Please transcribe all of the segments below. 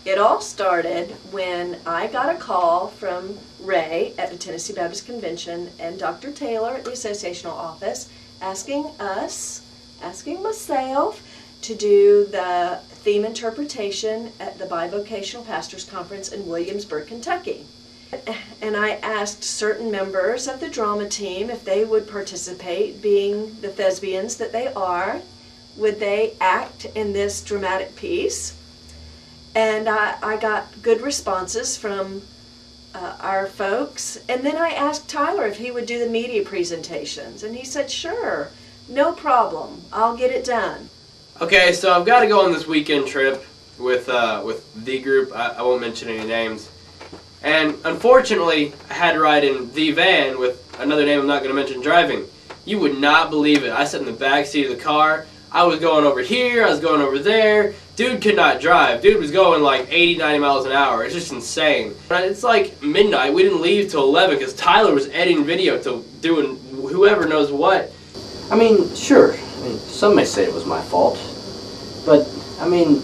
It all started when I got a call from Ray at the Tennessee Baptist Convention and Dr. Taylor at the associational office asking myself to do the theme interpretation at the Bivocational Pastors Conference in Williamsburg, Kentucky. And I asked certain members of the drama team if they would participate, being the thespians that they are. Would they act in this dramatic piece? And I got good responses from our folks. And then I asked Tyler if he would do the media presentations. And he said, sure, no problem, I'll get it done. Okay, so I've got to go on this weekend trip with the group. I won't mention any names. And unfortunately, I had to ride in the van with another name I'm not going to mention driving. You would not believe it. I sat in the back seat of the car. I was going over here, I was going over there. Dude could not drive. Dude was going like 80, 90 miles an hour. It's just insane. It's like midnight. We didn't leave till 11 because Tyler was editing video to doing whoever knows what. I mean, sure. I mean, some may say it was my fault. But, I mean,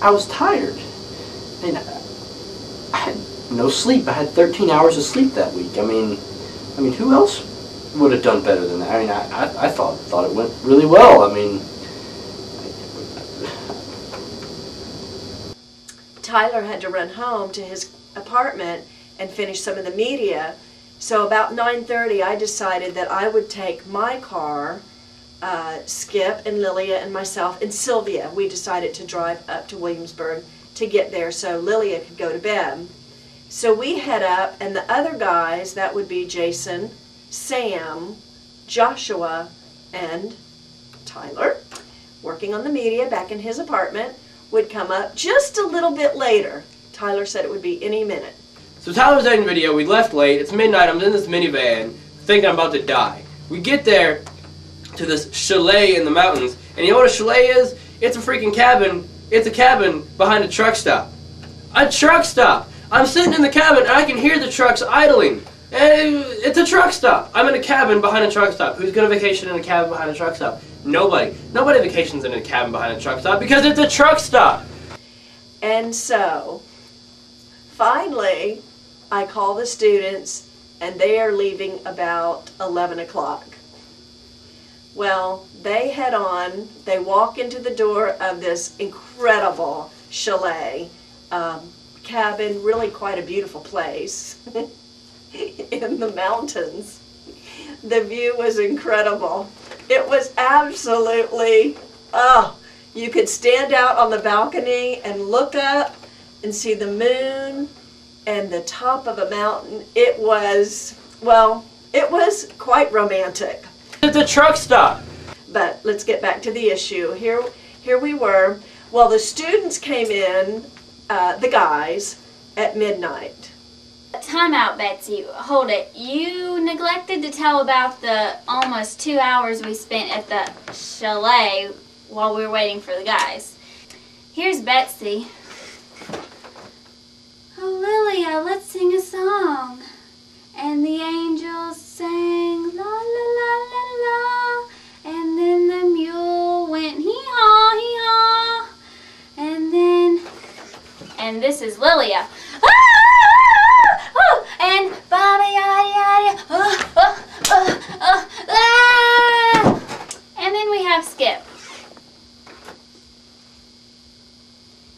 I was tired. I mean, I had no sleep. I had 13 hours of sleep that week. I mean, who else would have done better than that? I mean, I thought it went really well. I mean, Tyler had to run home to his apartment and finish some of the media. So about 9:30, I decided that I would take my car, Skip and Lilia and myself and Sylvia. We decided to drive up to Williamsburg to get there so Lilia could go to bed. So we head up, and the other guys, that would be Jason, Sam, Joshua, and Tyler, working on the media back in his apartment, would come up just a little bit later. Tyler said it would be any minute. So Tyler's editing video, we left late, it's midnight, I'm in this minivan, thinking I'm about to die. We get there to this chalet in the mountains, and you know what a chalet is? It's a freaking cabin. It's a cabin behind a truck stop. A truck stop! I'm sitting in the cabin and I can hear the trucks idling. And it's a truck stop. I'm in a cabin behind a truck stop. Who's going to vacation in a cabin behind a truck stop? Nobody. Nobody vacations in a cabin behind a truck stop because it's a truck stop. And so, finally, I call the students and they are leaving about 11 o'clock. Well, they head on, they walk into the door of this incredible chalet, cabin, really quite a beautiful place in the mountains. The view was incredible. It was absolutely, you could stand out on the balcony and look up and see the moon and the top of a mountain. It was, well, it was quite romantic. It's a truck stop. But let's get back to the issue. Here we were. Well, the students came in, the guys, at midnight. Time out, Betsy. Hold it. You neglected to tell about the almost 2 hours we spent at the chalet while we were waiting for the guys. Here's Betsy. Oh, Lilia, let's sing a song. And the angels sang la la la la la. And then the mule went hee-haw, hee-haw. And this is Lilia. And baba yada yada. And then we have Skip.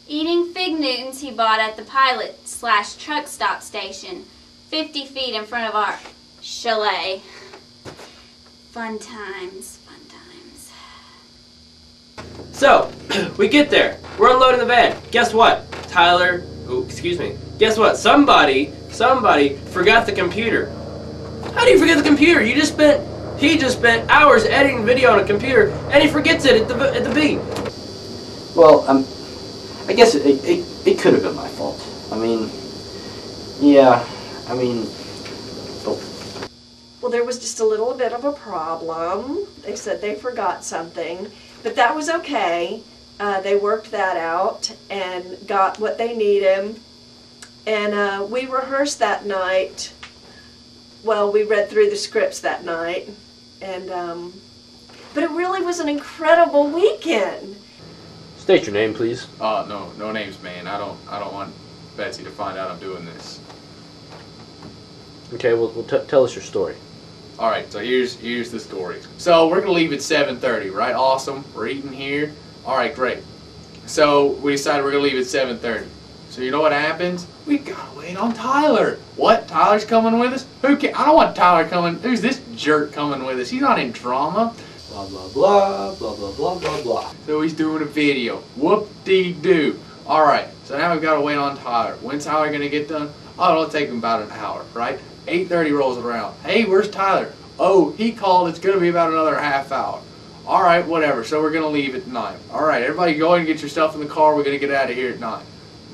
Eating fig Newtons he bought at the pilot/truck stop station, 50 feet in front of our chalet. Fun times, fun times. So, we get there. We're unloading the van. Guess what? Guess what? Somebody forgot the computer. How do you forget the computer? He just spent hours editing video on a computer, and he forgets it at the beat. well, I guess it could have been my fault. I mean, yeah, I mean, Well, there was just a little bit of a problem. They said they forgot something, but that was okay. They worked that out and got what they needed. And we rehearsed that night. Well, we read through the scripts that night. And but it really was an incredible weekend. State your name, please. No names, man. I don't want Betsy to find out I'm doing this. Okay, well, tell us your story. All right, so here's the story. So we're gonna leave at 7:30, right? Awesome. We're eating here. All right, great. So we decided we're gonna leave at 7:30. So you know what happens? We gotta wait on Tyler. What? Tyler's coming with us? Who can? I don't want Tyler coming. Who's this jerk coming with us? He's not in drama. Blah, blah, blah, blah, blah, blah, blah, blah. So he's doing a video. Whoop-dee-doo. All right, so now we've got to wait on Tyler. When's Tyler going to get done? Oh, it'll take him about an hour, right? 8:30 rolls around. Hey, where's Tyler? Oh, he called. It's going to be about another half hour. All right, whatever. So we're going to leave at 9. All right, everybody go ahead and get your stuff in the car. We're going to get out of here at 9.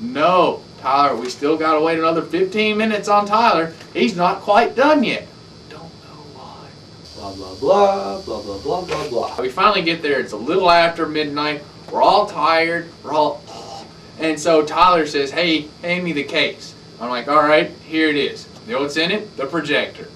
No, Tyler, we still got to wait another 15 minutes on Tyler. He's not quite done yet. Don't know why. Blah, blah, blah, blah, blah, blah, blah, blah. We finally get there. It's a little after midnight. We're all tired. And so Tyler says, hey, hand me the case. I'm like, all right, here it is. You know what's in it? The projector.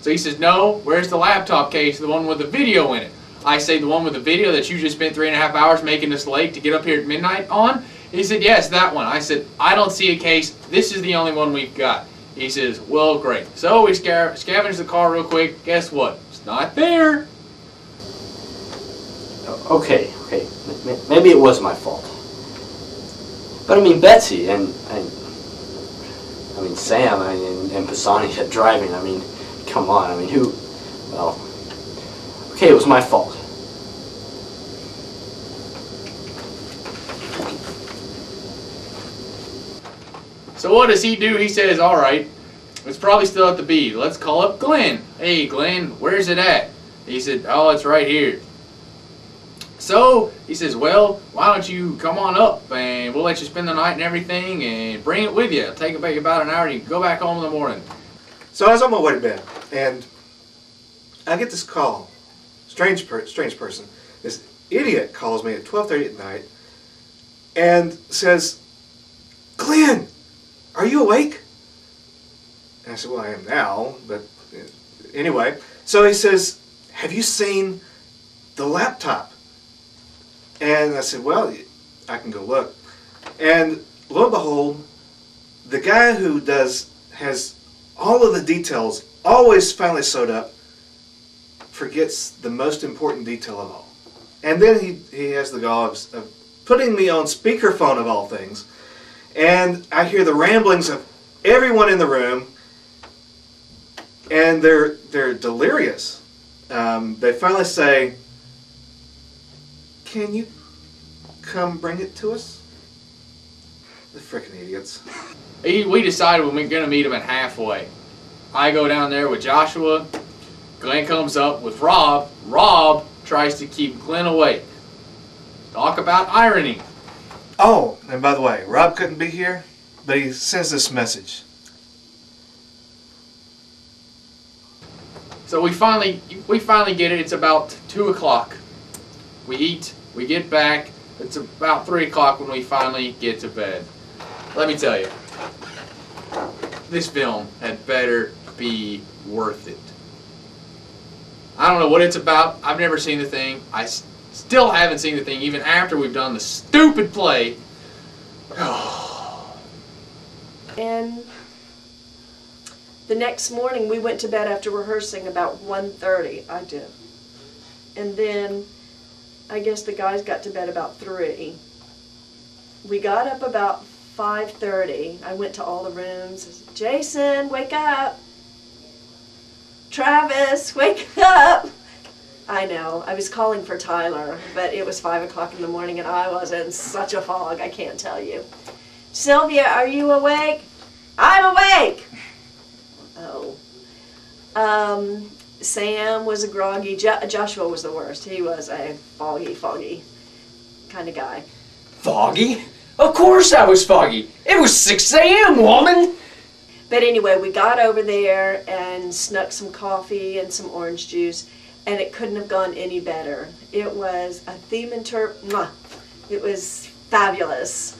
So he says, no, where's the laptop case, the one with the video in it? I say, the one with the video that you just spent 3.5 hours making us late to get up here at midnight on? He said, yes, that one. I said, I don't see a case. This is the only one we've got. He says, well, great. So we scavenge the car real quick. Guess what? It's not there. Okay. Maybe it was my fault. But I mean, Betsy and Sam and Pisani kept driving. I mean, come on. I mean, who? Well, okay, it was my fault. So what does he do? He says, all right, it's probably still at the B. Let's call up Glenn. Hey, Glenn, where's it at? He said, oh, it's right here. So he says, well, why don't you come on up and we'll let you spend the night and everything and bring it with you. It'll take about an hour and you can go back home in the morning. So I was on my way to bed and I get this call. Strange person. This idiot calls me at 12:30 at night and says, Glenn, are you awake? And I said, well, I am now, but anyway. So he says, have you seen the laptop? And I said, well, I can go look. And lo and behold, the guy who has all of the details always finally sewed up, forgets the most important detail of all. And then he has the gall of putting me on speakerphone of all things. And I hear the ramblings of everyone in the room, and they're delirious. They finally say, can you come bring it to us? The frickin' idiots. We decided we're going to meet him at halfway. I go down there with Joshua. Glenn comes up with Rob. Rob tries to keep Glenn awake. Talk about irony. Oh, and by the way, Rob couldn't be here, but he sends this message. So we finally get it. It's about 2 o'clock. We eat. We get back. It's about 3 o'clock when we finally get to bed. Let me tell you, this film had better be worth it. I don't know what it's about. I've never seen the thing. I still haven't seen the thing even after we've done the stupid play. And the next morning we went to bed after rehearsing about 1:30. I did. And then I guess the guys got to bed about 3. We got up about 5:30. I went to all the rooms. I said, Jason, wake up. Travis, wake up. I know. I was calling for Tyler, but it was 5 o'clock in the morning and I was in such a fog, I can't tell you. Sylvia, are you awake? I'm awake. Oh. Sam was a groggy. Joshua was the worst. He was a foggy kind of guy. Foggy? Of course I was foggy. It was 6 a.m., woman. But anyway, we got over there and snuck some coffee and some orange juice, and it couldn't have gone any better. It was a theme mwah. It was fabulous.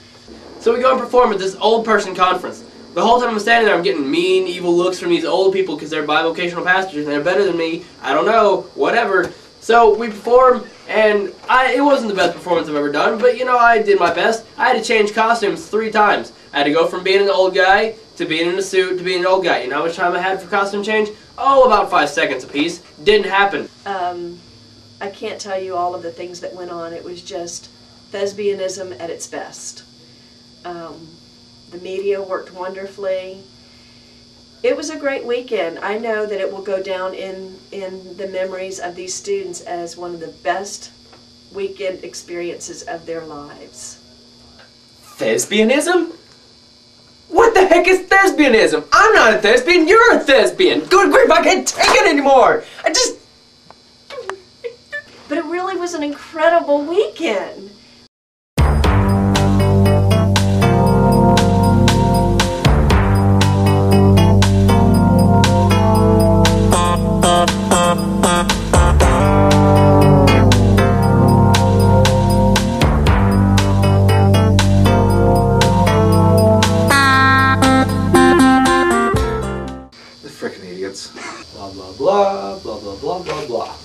So we go and perform at this old person conference. The whole time I'm standing there, I'm getting mean, evil looks from these old people because they're bivocational pastors and they're better than me. I don't know, whatever. So we performed, and it wasn't the best performance I've ever done, but you know, I did my best. I had to change costumes 3 times. I had to go from being an old guy to being in a suit to being an old guy. You know how much time I had for costume change? Oh, about 5 seconds apiece. Didn't happen. I can't tell you all of the things that went on. It was just thespianism at its best. The media worked wonderfully. It was a great weekend. I know that it will go down in the memories of these students as one of the best weekend experiences of their lives. Thespianism? What the heck is thespianism? I'm not a thespian, you're a thespian! Good grief, I can't take it anymore! But it really was an incredible weekend. The frickin' idiots. Blah, blah, blah, blah, blah, blah, blah, blah.